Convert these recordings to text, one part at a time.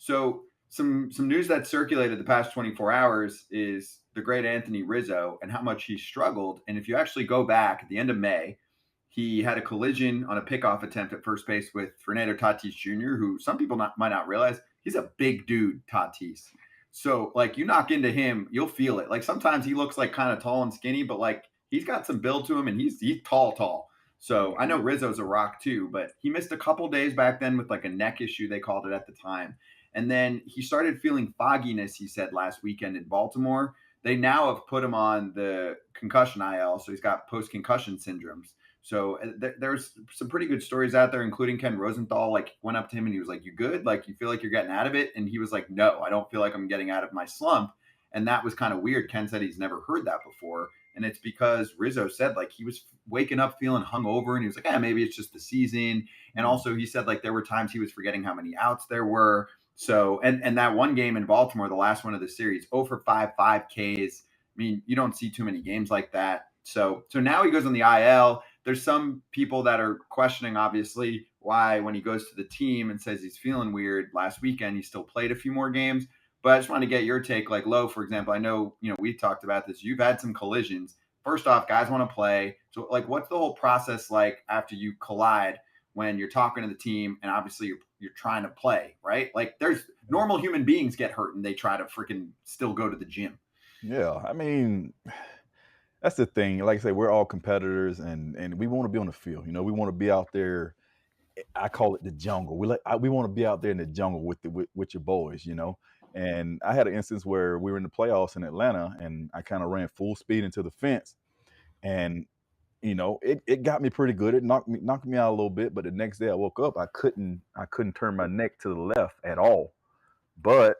So some news that circulated the past 24 hours is the great Anthony Rizzo and how much he struggled. And if you actually go back at the end of May, he had a collision on a pickoff attempt at first base with Fernando Tatis Jr., who some people might not realize he's a big dude, Tatis. So like you knock into him, you'll feel it. Like sometimes he looks like kind of tall and skinny, but like he's got some build to him, and he's tall. So I know Rizzo's a rock too, but he missed a couple days back then with like a neck issue, they called it at the time. And then he started feeling fogginess, he said, last weekend in Baltimore. They now have put him on the concussion IL, so he's got post concussion syndromes. So there's some pretty good stories out there, including Ken Rosenthal. Like went up to him and he was like, "You good? Like you feel like you're getting out of it?" And he was like, "No, I don't feel like I'm getting out of my slump." And that was kind of weird. Ken said he's never heard that before, and it's because Rizzo said like he was waking up feeling hungover, and he was like, "Yeah, maybe it's just the season." And also he said like there were times he was forgetting how many outs there were. So and that one game in Baltimore, the last one of the series, 0 for 5, 5 Ks. I mean, you don't see too many games like that. So now he goes on the IL. There's some people that are questioning, obviously, why when he goes to the team and says he's feeling weird last weekend, he still played a few more games. But I just want to get your take. Like Lowe, for example, I know we talked about this. You've had some collisions. First off, guys want to play. So like, what's the whole process like after you collide when you're talking to the team and obviously you're trying to play, right? Like there's normal human beings get hurt and they try to freaking still go to the gym. Yeah, I mean, that's the thing. Like I say, we're all competitors, and we want to be on the field. We want to be out there. I call it the jungle. We want to be out there in the jungle with your boys. And I had an instance where we were in the playoffs in Atlanta, and I kind of ran full speed into the fence, and it got me pretty good. It knocked me out a little bit, but the next day I woke up, I couldn't turn my neck to the left at all. But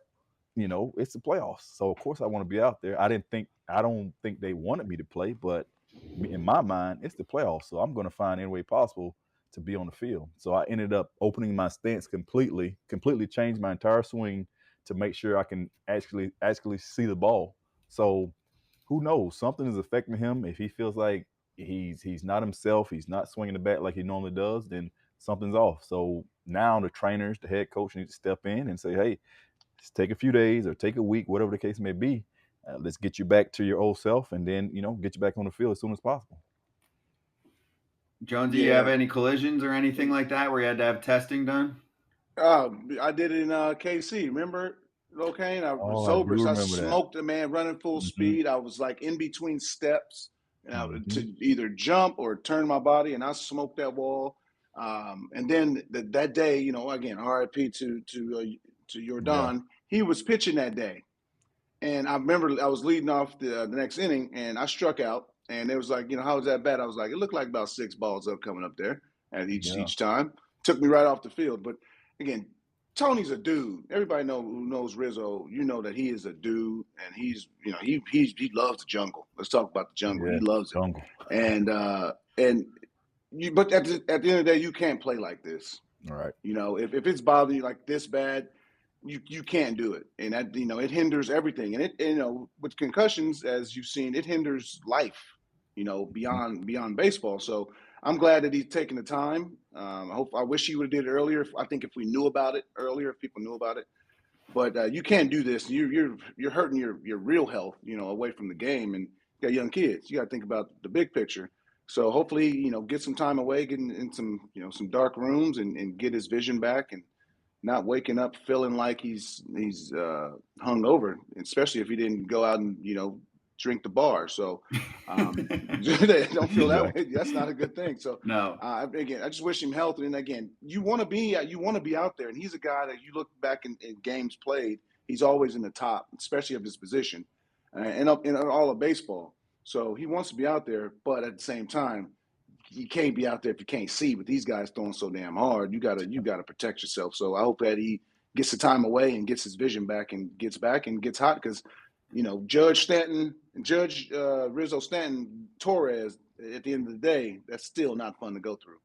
it's the playoffs, so of course I want to be out there. I don't think they wanted me to play, but in my mind, it's the playoffs, so I'm going to find any way possible to be on the field. So I ended up opening my stance completely changed my entire swing to make sure I can actually see the ball. So who knows? Something is affecting him. If he feels like he's not himself, he's not swinging the bat like he normally does, then something's off. So now the trainers, the head coach need to step in and say, hey, just take a few days or take a week, whatever the case may be. Let's get you back to your old self, and then get you back on the field as soon as possible. Jonesy, you have Yeah. any collisions or anything like that where you had to have testing done? I did it in KC. Remember, Locaine? I was Oh, I sober, do so I remember that. smoked a man running full Hmm. speed. I was like in between steps, and to Hmm. either jump or turn my body, and I smoked that wall. And then that day, again, RIP to Yeah. Jordan. He was pitching that day, and I remember I was leading off the next inning, and I struck out. And it was like, how was that bad? I was like, it looked like about 6 balls up coming up there at Yeah. each time. Took me right off the field. But again, Tony's a dude. Everybody who knows Rizzo, that he is a dude, and he's he loves the jungle. Let's talk about the jungle. He Yeah. loves it, Jungle. and but at the end of the day, you can't play like this. All right. If it's bothering you like this bad, you can't do it, and that it hinders everything, and it with concussions, as you've seen, it hinders life, Mhm. beyond baseball. So I'm glad that he's taking the time. I wish he would have did it earlier. I think if we knew about it earlier, if people knew about it, but you can't do this. You're hurting your real health, away from the game, and you got young kids. You got to think about the big picture. So hopefully, get some time away, get in some some dark rooms, and get his vision back, and not waking up feeling like he's hung over, especially if he didn't go out and drink the bar. So don't feel that Yeah. way. That's not a good thing. So No. again, I just wish him health. And again, you want to be out there, and he's a guy that you look back in games played. He's always in the top, especially of his position, and up in all of baseball. So he wants to be out there, but at the same time, you can't be out there if you can't see. With these guys throwing so damn hard, you gotta protect yourself. So I hope that he gets the time away and gets his vision back and gets hot, because Judge Rizzo Stanton Torres, at the end of the day, that's still not fun to go through.